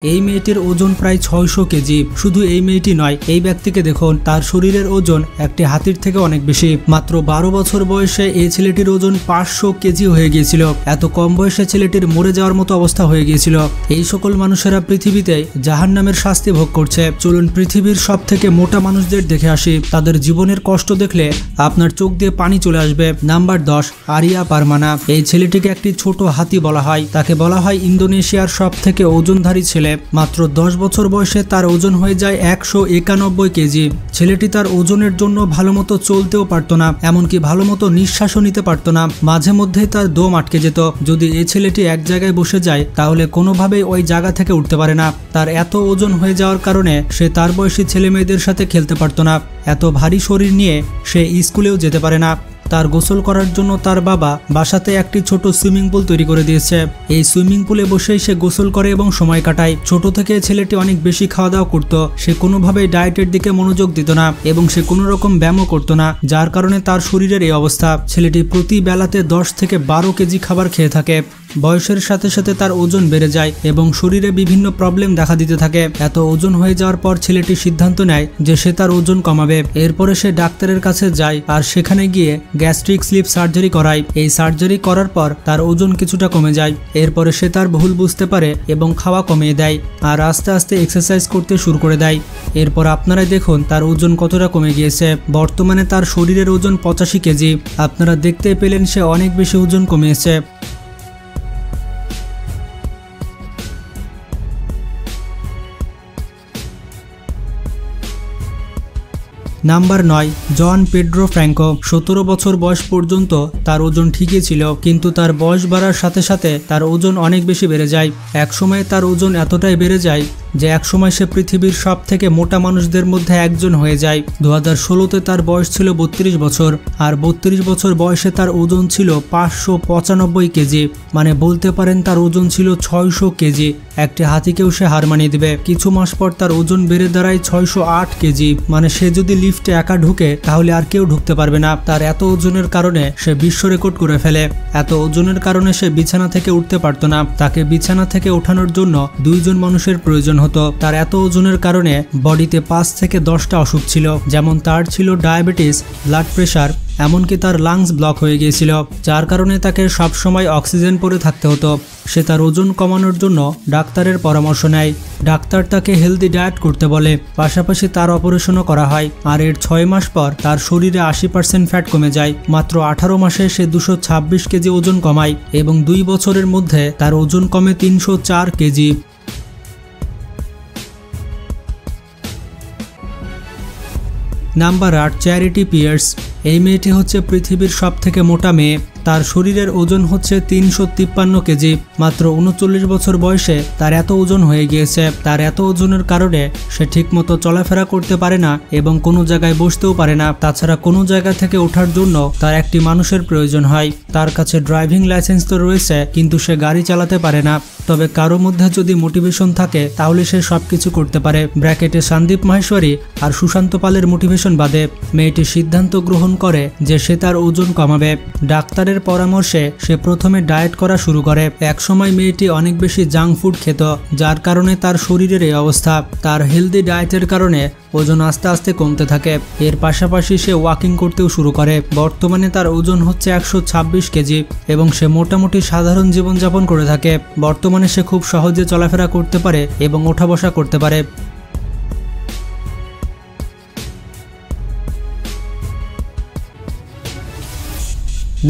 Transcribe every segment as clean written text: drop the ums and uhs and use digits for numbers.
এই মেয়েটির ওজন প্রায় 600 কেজি। শুধু এই মেয়েটি নয়, এই ব্যক্তিকে দেখুন, তার শরীরের ওজন একটি হাতির থেকে অনেক বেশি। মাত্র 12 বছর বয়সে এই ছেলেটির ওজন 500 কেজি হয়ে গিয়েছিল। এত কম বয়সে ছেলেটির মরে যাওয়ার মতো অবস্থা হয়ে গিয়েছিল। এই সকল মানুষেরা পৃথিবীতে জাহান্নামের শাস্তি ভোগ করছে। চলুন পৃথিবীর সব থেকে মোটা মানুষদের দেখে আসি। তাদের জীবনের কষ্ট দেখলে আপনার চোখ দিয়ে পানি চলে আসবে। Number 10, Aria Permana. এই ছেলেটিকে একটি ছোট হাতি বলা হয়। তাকে বলা হয় ইন্দোনেশিয়ার সব থেকে ওজনধারী ছেলে। মাত্র 10 বছর বয়সে তার ওজন হয়ে যায় 191 কেজি। ছেলেটি তার ওজনের জন্য ভালো মতো চলতেও পারত না, এমনকি ভালো মতো নিঃশ্বাসও নিতে পারত না। মাঝে মধ্যেই তার দম আটকে যেত। যদি এই ছেলেটি এক জায়গায় বসে যায় তাহলে কোনোভাবেই ওই জায়গা থেকে উঠতে পারে না। তার এত ওজন হয়ে যাওয়ার কারণে সে তার বয়সী ছেলে মেয়েদের সাথে খেলতে পারত না। এত ভারী শরীর নিয়ে সে স্কুলেও যেতে পারে না। তার গোসল করার জন্য তার বাবা বাসাতে একটি ছোট সুইমিং পুল তৈরি করে দিয়েছে। এই সুইমিং পুলে বসেই সে গোসল করে এবং সময় কাটায়। ছোট থেকে ছেলেটি অনেক বেশি খাওয়া দাওয়া করত। সে কোনোভাবেই ডায়েটের দিকে মনোযোগ দিত না এবং সে কোনো রকম ব্যায়ামও করতো না, যার কারণে তার শরীরের এই অবস্থা। ছেলেটি প্রতি বেলাতে 10 থেকে 12 কেজি খাবার খেয়ে থাকে। বয়সের সাথে সাথে তার ওজন বেড়ে যায় এবং শরীরে বিভিন্ন প্রবলেম দেখা দিতে থাকে। এত ওজন হয়ে যাওয়ার পর ছেলেটি সিদ্ধান্ত নেয় যে সে তার ওজন কমাবে। এরপরে সে ডাক্তারের কাছে যায় আর সেখানে গিয়ে গ্যাস্ট্রিক স্লিপ সার্জারি করায়। এই সার্জারি করার পর তার ওজন কিছুটা কমে যায়। এরপরে সে তার ভুল বুঝতে পারে এবং খাওয়া কমিয়ে দেয় আর আস্তে আস্তে এক্সারসাইজ করতে শুরু করে দেয়। এরপর আপনারাই দেখুন তার ওজন কতটা কমে গিয়েছে। বর্তমানে তার শরীরের ওজন 85 কেজি। আপনারা দেখতে পেলেন সে অনেক বেশি ওজন কমিয়েছে। নাম্বার 9, জন পেড্রো ফ্র্যাঙ্কো। 17 বছর বয়স পর্যন্ত তার ওজন ঠিকই ছিল, কিন্তু তার বয়স বাড়ার সাথে সাথে তার ওজন অনেক বেশি বেড়ে যায়। এক সময় তার ওজন এতটাই বেড়ে যায় যে একসময় সে পৃথিবীর সব থেকে মোটা মানুষদের মধ্যে একজন হয়ে যায়। 2016-তে তার বয়স ছিল 32 বছর, আর 32 বছর বয়সে তার ওজন ছিল 595 কেজি। মানে বলতে পারেন তার ওজন ছিল 600 কেজি। একটি হাতিকেও সে হার মানিয়ে দেবে। কিছু মাস পর তার ওজন বেড়ে দাঁড়ায় 608 কেজি। মানে সে যদি লিফটে একা ঢুকে তাহলে আর কেউ ঢুকতে পারবে না। তার এত ওজনের কারণে সে বিশ্ব রেকর্ড করে ফেলে। এত ওজনের কারণে সে বিছানা থেকে উঠতে পারত না। তাকে বিছানা থেকে ওঠানোর জন্য 2 জন মানুষের প্রয়োজন হতো। তার এত ওজনের কারণে বডিতে 5 থেকে 10টা অসুখ ছিল, যেমন তার ছিল ডায়াবেটিস, ব্লাড প্রেশার, এমনকি তার লাংস ব্লক হয়ে গিয়েছিল, যার কারণে তাকে সবসময় অক্সিজেন পরে থাকতে হতো। সে তার ওজন কমানোর জন্য ডাক্তারের পরামর্শ নেয়। ডাক্তার তাকে হেলদি ডায়েট করতে বলে, পাশাপাশি তার অপারেশনও করা হয়। আর এর 6 মাস পর তার শরীরে 80% ফ্যাট কমে যায়। মাত্র 18 মাসে সে 226 কেজি ওজন কমায় এবং 2 বছরের মধ্যে তার ওজন কমে 304 কেজি। Number 8, charity pears. এই মেয়েটি হচ্ছে পৃথিবীর সব থেকে মোটা মেয়ে। তার শরীরের ওজন হচ্ছে 353 কেজি। মাত্র 39 বছর বয়সে তার এত ওজন হয়ে গিয়েছে। তার এত ওজনের কারণে সে ঠিকমতো চলাফেরা করতে পারে না এবং কোনো জায়গায় বসতেও পারে না। তাছাড়া কোনো জায়গা থেকে ওঠার জন্য তার একটি মানুষের প্রয়োজন হয়। তার কাছে ড্রাইভিং লাইসেন্স তো রয়েছে, কিন্তু সে গাড়ি চালাতে পারে না। তবে কারো মধ্যে যদি মোটিভেশন থাকে তাহলে সে সবকিছু করতে পারে। ব্র্যাকেটে সন্দীপ মাহেশ্বরী আর সুশান্ত পালের মোটিভেশন বাদে মেয়েটি সিদ্ধান্ত গ্রহণ করে যে সে তার ওজন কমাবে। ডাক্তারের পরামর্শে সে প্রথমে ডায়েট করা শুরু করে। একসময় মেয়েটি অনেক বেশি জাঙ্ক ফুড খেত, যার কারণে তার শরীরের এই অবস্থা। তার হেলদি ডায়েটের কারণে ওজন আস্তে আস্তে কমতে থাকে। এর পাশাপাশি সে ওয়াকিং করতেও শুরু করে। বর্তমানে তার ওজন হচ্ছে 126 কেজি এবং সে মোটামুটি সাধারণ জীবনযাপন করে থাকে। বর্তমানে সে খুব সহজে চলাফেরা করতে পারে এবং ওঠা বসা করতে পারে।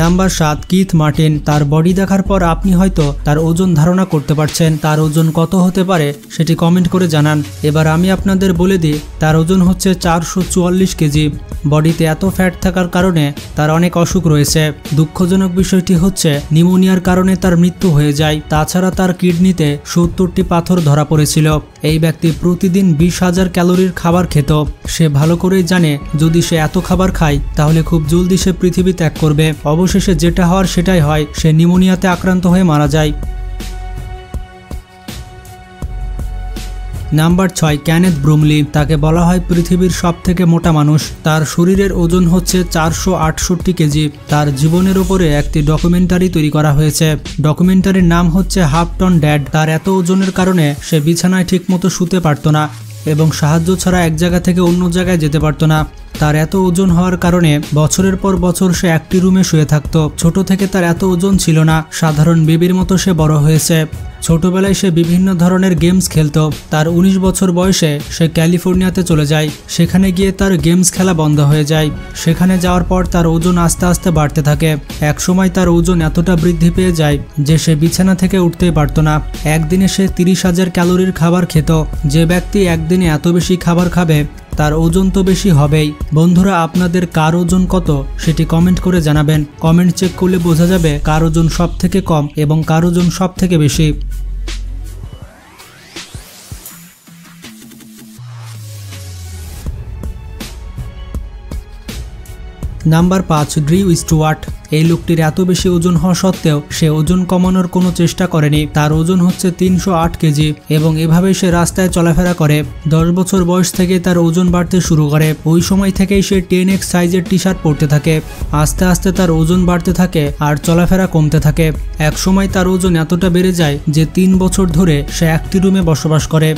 Number 7, Keith Martin. তার বডি দেখার পর আপনি হয়তো তার ওজন ধারণা করতে পারছেন। তার ওজন কত হতে পারে সেটি কমেন্ট করে জানান। এবার আমি আপনাদের বলে দিই, তার ওজন হচ্ছে 444 কেজি। বডিতে এত ফ্যাট থাকার কারণে তার অনেক অসুখ রয়েছে। দুঃখজনক বিষয়টি হচ্ছে নিউমোনিয়ার কারণে তার মৃত্যু হয়ে যায়। তাছাড়া তার কিডনিতে 70টি পাথর ধরা পড়েছিল। এই ব্যক্তি প্রতিদিন 20,000 ক্যালোরির খাবার খেত। সে ভালো করেই জানে যদি সে এত খাবার খায় তাহলে খুব জলদি সে পৃথিবী ত্যাগ করবে। অবশেষে যেটা হওয়ার সেটাই হয়, সে নিউমোনিয়াতে আক্রান্ত হয়ে মারা যায়। Number 6 Kenneth Bromley. তাকে বলা হয় পৃথিবীর সবথেকে মোটা মানুষ। তার শরীরের ওজন হচ্ছে 468 কেজি। তার জীবনের উপরে একটি ডকুমেন্টারি তৈরি করা হয়েছে। ডকুমেন্টারির নাম হচ্ছে হাফ টন ড্যাড। তার এত ওজনের কারণে সে বিছানায় ঠিকমতো শুতে পারত না এবং সাহায্য ছাড়া এক জায়গা থেকে অন্য জায়গায় যেতে পারত না। তার এত ওজন হওয়ার কারণে বছরের পর বছর সে একটি রুমে শুয়ে থাকত। ছোট থেকে তার এত ওজন ছিল না, সাধারণ বেবির মতো সে বড় হয়েছে। ছোটবেলায় সে বিভিন্ন ধরনের গেমস খেলতো। তার 19 বছর বয়সে সে ক্যালিফোর্নিয়াতে চলে যায়। সেখানে গিয়ে তার গেমস খেলা বন্ধ হয়ে যায়। সেখানে যাওয়ার পর তার ওজন আস্তে আস্তে বাড়তে থাকে। একসময় তার ওজন এতটা বৃদ্ধি পেয়ে যায় যে সে বিছানা থেকে উঠতেই পারত না। একদিনে সে 30,000 ক্যালোরির খাবার খেত। যে ব্যক্তি একদিনে এত বেশি খাবার খাবে তার ওজন তো বেশি হবেই। বন্ধুরা, আপনাদের কার ওজন কত সেটি কমেন্ট করে জানাবেন। কমেন্ট চেক করলে বোঝা যাবে কার ওজন সব থেকে কম এবং কার ওজন সব থেকে বেশি। Number 5 Drew Stuart. এই লোকটির এত বেশি ওজন হওয়া সত্ত্বেও সে ওজন কমানোর কোনো চেষ্টা করেনি। তার ওজন হচ্ছে 308 কেজি এবং এভাবেই সে রাস্তায় চলাফেরা করে। 10 বছর বয়স থেকে তার ওজন বাড়তে শুরু করে। ওই সময় থেকেই সে 10X সাইজের টি শার্ট পরতে থাকে। আস্তে আস্তে তার ওজন বাড়তে থাকে আর চলাফেরা কমতে থাকে। এক সময় তার ওজন এতটা বেড়ে যায় যে 3 বছর ধরে সে একটি রুমে বসবাস করে।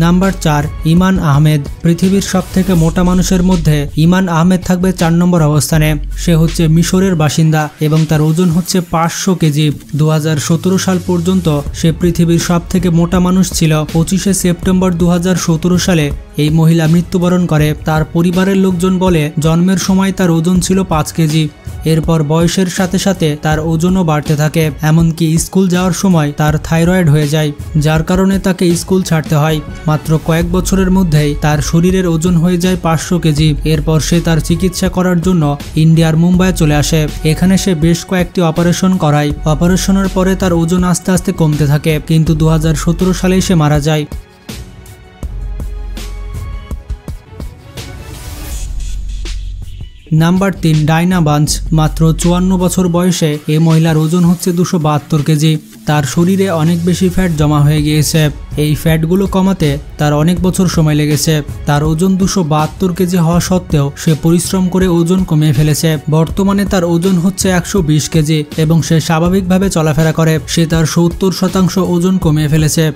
নাম্বার 4 ইমান আহমেদ। পৃথিবীর সবথেকে মোটা মানুষের মধ্যে ইমান আহমেদ থাকবে 4 নম্বর অবস্থানে। সে হচ্ছে মিশরের বাসিন্দা এবং তার ওজন হচ্ছে 500 কেজি। 2017 সাল পর্যন্ত সে পৃথিবীর সবথেকে মোটা মানুষ ছিল। 25শে সেপ্টেম্বর 2017 সালে এই মহিলা মৃত্যুবরণ করে। তার পরিবারের লোকজন বলে জন্মের সময় তার ওজন ছিল 5 কেজি। এরপর বয়সের সাথে সাথে তার ওজনও বাড়তে থাকে। এমনকি স্কুল যাওয়ার সময় তার থাইরয়েড হয়ে যায়, যার কারণে তাকে স্কুল ছাড়তে হয়। মাত্র কয়েক বছরের মধ্যেই তার শরীরের ওজন হয়ে যায় 500 কেজি। এরপর সে তার চিকিৎসা করার জন্য ইন্ডিয়ার মুম্বাইয়ে চলে আসে। এখানে সে বেশ কয়েকটি অপারেশন করায়। অপারেশনের পরে তার ওজন আস্তে আস্তে কমতে থাকে, কিন্তু 2017 সালেই সে মারা যায়। Number 3 Dyna bunch. মাত্র 54 বছর বয়সে এই মহিলার ওজন হচ্ছে 272 কেজি। তার শরীরে অনেক বেশি ফ্যাট জমা হয়ে গিয়েছে। এই ফ্যাটগুলো কমাতে তার অনেক বছর সময় লেগেছে। তার ওজন 272 কেজি হওয়া সত্ত্বেও সে পরিশ্রম করে ওজন কমিয়ে ফেলেছে। বর্তমানে তার ওজন হচ্ছে 120 কেজি এবং সে স্বাভাবিকভাবে চলাফেরা করে। সে তার 70% ওজন কমিয়ে ফেলেছে।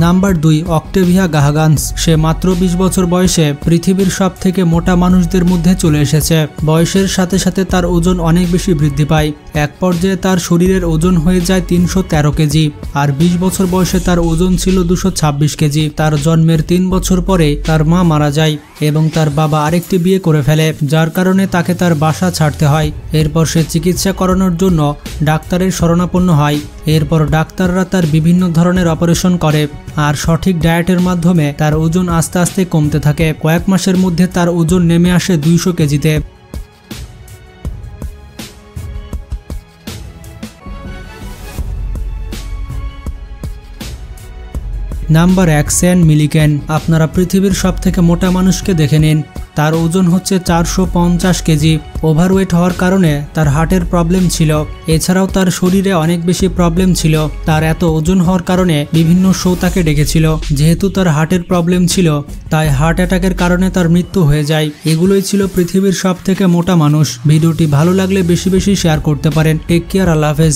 নাম্বার 2 অক্টেভিয়া গাহাগান্স। সে মাত্র 20 বছর বয়সে পৃথিবীর সবথেকে মোটা মানুষদের মধ্যে চলে এসেছে। বয়সের সাথে সাথে তার ওজন অনেক বেশি বৃদ্ধি পায়। এক পর্যায়ে তার শরীরের ওজন হয়ে যায় 313 কেজি আর 20 বছর বয়সে তার ওজন ছিল 226 কেজি। তার জন্মের 3 বছর পরে তার মা মারা যায় এবং তার বাবা আরেকটি বিয়ে করে ফেলে, যার কারণে তাকে তার বাসা ছাড়তে হয়। এরপর সে চিকিৎসা করানোর জন্য ডাক্তারের শরণাপন্ন হয়। এরপর ডাক্তাররা তার বিভিন্ন ধরনের অপারেশন করে আর সঠিক ডায়েটের মাধ্যমে তার ওজন আস্তে আস্তে কমতে থাকে। কয়েক মাসের মধ্যে তার ওজন নেমে আসে 200 কেজিতে। নাম্বার 1 সেন মিলিকেন। আপনারা পৃথিবীর সবথেকে মোটা মানুষকে দেখে নিন। তার ওজন হচ্ছে 450 কেজি। ওভারওয়েট হওয়ার কারণে তার হার্টের প্রবলেম ছিল। এছাড়াও তার শরীরে অনেক বেশি প্রবলেম ছিল। তার এত ওজন হওয়ার কারণে বিভিন্ন শো তাকে ডেকেছিল। যেহেতু তার হার্টের প্রবলেম ছিল তাই হার্ট অ্যাটাকের কারণে তার মৃত্যু হয়ে যায়। এগুলোই ছিল পৃথিবীর সবথেকে মোটা মানুষ। ভিডিওটি ভালো লাগলে বেশি বেশি শেয়ার করতে পারেন। টেক কেয়ার, আল্লাহ হাফেজ।